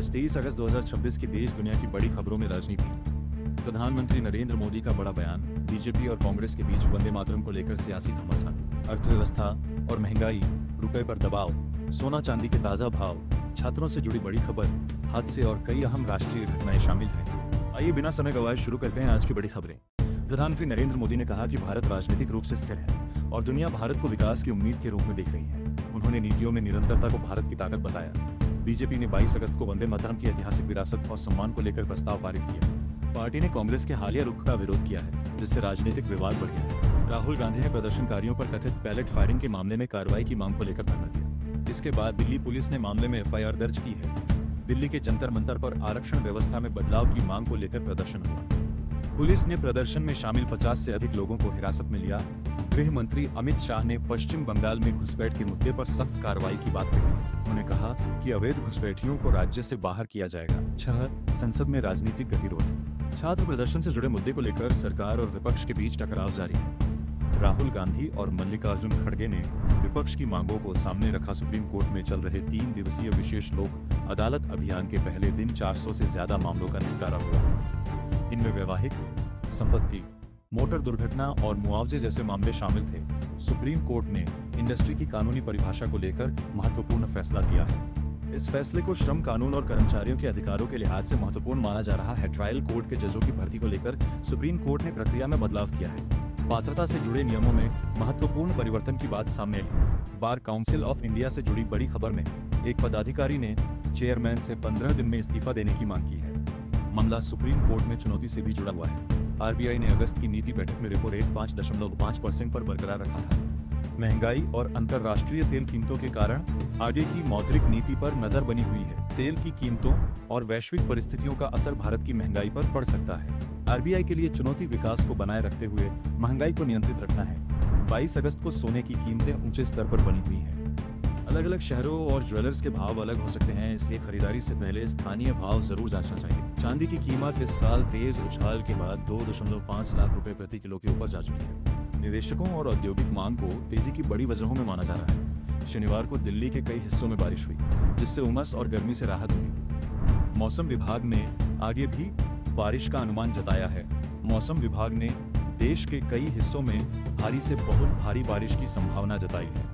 आज 23 अगस्त 2026 की देश दुनिया की बड़ी खबरों में राजनीति। प्रधानमंत्री नरेंद्र मोदी का बड़ा बयान, बीजेपी और कांग्रेस के बीच वंदे मातरम को लेकर सियासी घमासान, अर्थव्यवस्था और महंगाई, रुपए पर दबाव, सोना चांदी के ताजा भाव, छात्रों से जुड़ी बड़ी खबर, हादसे और कई अहम राष्ट्रीय घटनाएं शामिल हैं। आइए बिना समय गवाए शुरू करते हैं आज की बड़ी खबरें। प्रधानमंत्री नरेंद्र मोदी ने कहा कि भारत राजनीतिक रूप से स्थिर है और दुनिया भारत को विकास की उम्मीद के रूप में देख रही है। उन्होंने नीतियों में निरंतरता को भारत की ताकत बताया। बीजेपी ने 22 अगस्त को वंदे मातरम की ऐतिहासिक विरासत और सम्मान को लेकर प्रस्ताव पारित किया। पार्टी ने कांग्रेस के हालिया रुख का विरोध किया है, जिससे राजनीतिक विवाद बढ़ गया है। राहुल गांधी ने प्रदर्शनकारियों पर कथित पैलेट फायरिंग के मामले में कार्रवाई की मांग को लेकर धरना दिया। इसके बाद दिल्ली पुलिस ने मामले में एफआईआर दर्ज की है। दिल्ली के जंतर मंतर पर आरक्षण व्यवस्था में बदलाव की मांग को लेकर प्रदर्शन हुआ। पुलिस ने प्रदर्शन में शामिल 50 से अधिक लोगों को हिरासत में लिया। गृह मंत्री अमित शाह ने पश्चिम बंगाल में घुसपैठ के मुद्दे पर सख्त कार्रवाई की बात कही। उन्होंने कहा कि अवैध घुसपैठियों को राज्य से बाहर किया जाएगा। 6 संसद में राजनीतिक गतिरोध। छात्र प्रदर्शन से जुड़े मुद्दे को लेकर सरकार और विपक्ष के बीच टकराव जारी है। राहुल गांधी और मल्लिकार्जुन खड़गे ने विपक्ष की मांगों को सामने रखा। सुप्रीम कोर्ट में चल रहे 3 दिवसीय विशेष लोक अदालत अभियान के पहले दिन 400 से ज्यादा मामलों का निपटारा हुआ। इनमें वैवाहिक, संपत्ति, मोटर दुर्घटना और मुआवजे जैसे मामले शामिल थे। सुप्रीम कोर्ट ने इंडस्ट्री की कानूनी परिभाषा को लेकर महत्वपूर्ण फैसला दिया है। इस फैसले को श्रम कानून और कर्मचारियों के अधिकारों के लिहाज से महत्वपूर्ण माना जा रहा है। ट्रायल कोर्ट के जजों की भर्ती को लेकर सुप्रीम कोर्ट ने प्रक्रिया में बदलाव किया है। पात्रता से जुड़े नियमों में महत्वपूर्ण परिवर्तन की बात सामने आई। बार काउंसिल ऑफ इंडिया से जुड़ी बड़ी खबर में एक पदाधिकारी ने चेयरमैन से 15 दिन में इस्तीफा देने की मांग की है। मामला सुप्रीम कोर्ट में चुनौती से भी जुड़ा हुआ है। आरबीआई ने अगस्त की नीति बैठक में रेपो रेट 5.5% पर बरकरार रखा था। महंगाई और अंतर्राष्ट्रीय तेल कीमतों के कारण आगे की मौद्रिक नीति पर नजर बनी हुई है। तेल की कीमतों और वैश्विक परिस्थितियों का असर भारत की महंगाई पर पड़ सकता है। आरबीआई के लिए चुनौती विकास को बनाए रखते हुए महंगाई को नियंत्रित रखना है। 22 अगस्त को सोने की कीमतें ऊंचे स्तर पर बनी हुई हैं। अलग अलग शहरों और ज्वेलर्स के भाव अलग हो सकते हैं, इसलिए खरीदारी से पहले स्थानीय भाव जरूर जांचना चाहिए। चांदी की कीमत इस साल तेज उछाल के बाद 2.5 लाख रुपए प्रति किलो के ऊपर जा चुकी है। निवेशकों और औद्योगिक मांग को तेजी की बड़ी वजहों में माना जा रहा है। शनिवार को दिल्ली के कई हिस्सों में बारिश हुई, जिससे उमस और गर्मी से राहत हुई। मौसम विभाग ने आगे भी बारिश का अनुमान जताया है। मौसम विभाग ने देश के कई हिस्सों में भारी से बहुत भारी बारिश की संभावना जताई है।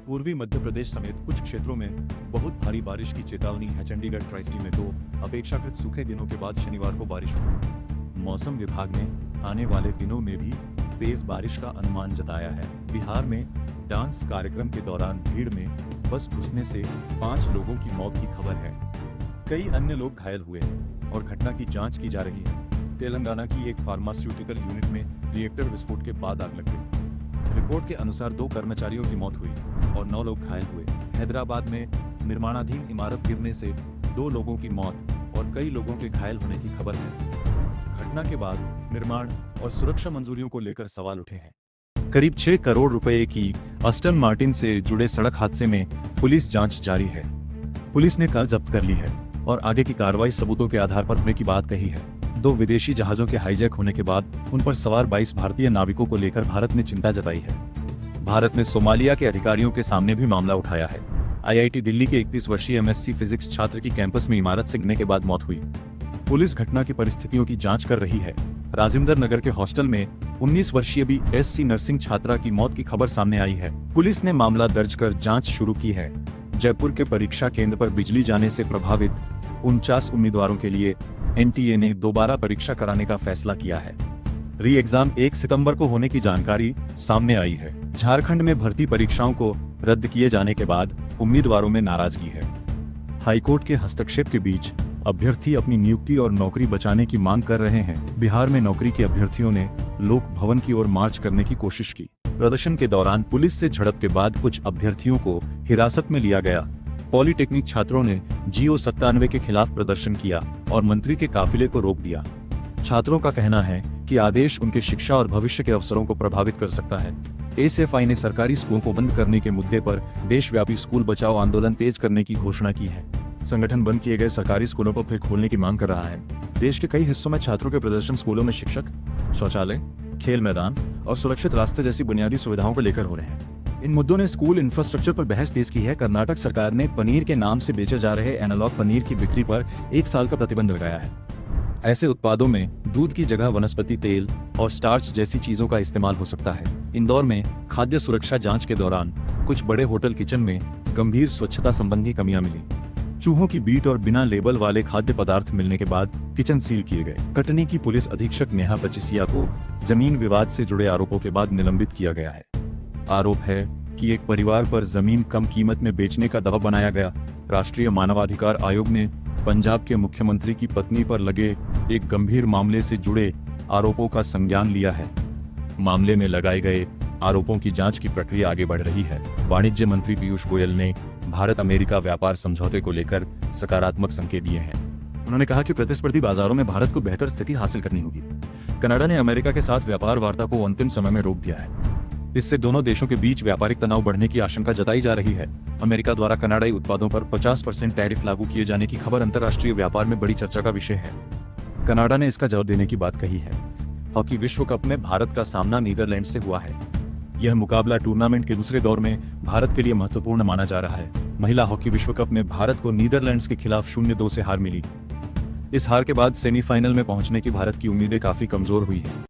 पूर्वी मध्य प्रदेश समेत कुछ क्षेत्रों में बहुत भारी बारिश की चेतावनी है। चंडीगढ़ ट्राइसिटी में 2 अपेक्षाकृत सूखे दिनों के बाद शनिवार को बारिश हुई। मौसम विभाग ने आने वाले दिनों में भी तेज बारिश का अनुमान जताया है। बिहार में डांस कार्यक्रम के दौरान भीड़ में बस घुसने से 5 लोगों की मौत की खबर है। कई अन्य लोग घायल हुए हैं और घटना की जांच की जा रही है। तेलंगाना की एक फार्मास्यूटिकल यूनिट में रिएक्टर विस्फोट के बाद आग लग गई। रिपोर्ट के अनुसार 2 कर्मचारियों की मौत हुई और 9 लोग घायल हुए। हैदराबाद में निर्माणाधीन इमारत गिरने से 2 लोगों की मौत और कई लोगों के घायल होने की खबर है। घटना के बाद निर्माण और सुरक्षा मंजूरियों को लेकर सवाल उठे हैं। करीब 6 करोड़ रुपए की अस्टन मार्टिन से जुड़े सड़क हादसे में पुलिस जांच जारी है। पुलिस ने कार जब्त कर ली है और आगे की कार्रवाई सबूतों के आधार पर होने की बात कही है। 2 विदेशी जहाजों के हाईजैक होने के बाद उन पर सवार 22 भारतीय नाविकों को लेकर भारत ने चिंता जताई है। भारत ने सोमालिया के अधिकारियों के सामने भी मामला उठाया है। आईआईटी दिल्ली के 31 वर्षीय एमएससी फिजिक्स छात्र की कैंपस में इमारत से गिरने के बाद मौत हुई। पुलिस घटना की परिस्थितियों की जांच कर रही है। राजेंद्र नगर के हॉस्टल में 19 वर्षीय बीएससी नर्सिंग छात्रा की मौत की खबर सामने आई है। पुलिस ने मामला दर्ज कर जांच शुरू की है। जयपुर के परीक्षा केंद्र पर बिजली जाने से प्रभावित 49 उम्मीदवारों के लिए एनटीए ने दोबारा परीक्षा कराने का फैसला किया है। री एग्जाम 1 सितंबर को होने की जानकारी सामने आई है। झारखंड में भर्ती परीक्षाओं को रद्द किए जाने के बाद उम्मीदवारों में नाराजगी है। हाईकोर्ट के हस्तक्षेप के बीच अभ्यर्थी अपनी नियुक्ति और नौकरी बचाने की मांग कर रहे हैं। बिहार में नौकरी के अभ्यर्थियों ने लोक भवन की ओर मार्च करने की कोशिश की। प्रदर्शन के दौरान पुलिस से झड़प के बाद कुछ अभ्यर्थियों को हिरासत में लिया गया। पॉलिटेक्निक छात्रों ने GO 97 के खिलाफ प्रदर्शन किया और मंत्री के काफिले को रोक दिया। छात्रों का कहना है कि आदेश उनके शिक्षा और भविष्य के अवसरों को प्रभावित कर सकता है। एसएफआई ने सरकारी स्कूलों को बंद करने के मुद्दे पर देशव्यापी स्कूल बचाओ आंदोलन तेज करने की घोषणा की है। संगठन बंद किए गए सरकारी स्कूलों को फिर खोलने की मांग कर रहा है। देश के कई हिस्सों में छात्रों के प्रदर्शन स्कूलों में शिक्षक, शौचालय, खेल मैदान और सुरक्षित रास्ते जैसी बुनियादी सुविधाओं को लेकर हो रहे हैं। इन मुद्दों ने स्कूल इंफ्रास्ट्रक्चर पर बहस तेज की है। कर्नाटक सरकार ने पनीर के नाम से बेचे जा रहे एनालॉग पनीर की बिक्री पर 1 साल का प्रतिबंध लगाया है। ऐसे उत्पादों में दूध की जगह वनस्पति तेल और स्टार्च जैसी चीजों का इस्तेमाल हो सकता है। इंदौर में खाद्य सुरक्षा जांच के दौरान कुछ बड़े होटल किचन में गंभीर स्वच्छता संबंधी कमियां मिली। चूहों की बीट और बिना लेबल वाले खाद्य पदार्थ मिलने के बाद किचन सील किए गए। कटनी की पुलिस अधीक्षक नेहा पचिसिया को जमीन विवाद से जुड़े आरोपों के बाद निलंबित किया गया है। आरोप है कि एक परिवार पर जमीन कम कीमत में बेचने का दबाव बनाया गया। राष्ट्रीय मानवाधिकार आयोग ने पंजाब के मुख्यमंत्री की पत्नी पर लगे एक गंभीर मामले से जुड़े आरोपों का संज्ञान लिया है। मामले में लगाए गए आरोपों की जांच की प्रक्रिया आगे बढ़ रही है। वाणिज्य मंत्री पीयूष गोयल ने भारत अमेरिका व्यापार समझौते को लेकर सकारात्मक संकेत दिए हैं। उन्होंने कहा कि प्रतिस्पर्धी बाजारों में भारत को बेहतर स्थिति हासिल करनी होगी। कनाडा ने अमेरिका के साथ व्यापार वार्ता को अंतिम समय में रोक दिया है। इससे दोनों देशों के बीच व्यापारिक तनाव बढ़ने की आशंका जताई जा रही है। अमेरिका द्वारा कनाडाई उत्पादों पर 50% टैरिफ लागू किए जाने की खबर अंतर्राष्ट्रीय व्यापार में बड़ी चर्चा का विषय है। कनाडा ने इसका जवाब देने की बात कही है। हॉकी विश्व कप में भारत का सामना नीदरलैंड से हुआ है। यह मुकाबला टूर्नामेंट के दूसरे दौर में भारत के लिए महत्वपूर्ण माना जा रहा है। महिला हॉकी विश्व कप में भारत को नीदरलैंड्स के खिलाफ 0-2 से हार मिली। इस हार के बाद सेमीफाइनल में पहुंचने की भारत की उम्मीदें काफी कमजोर हुई हैं।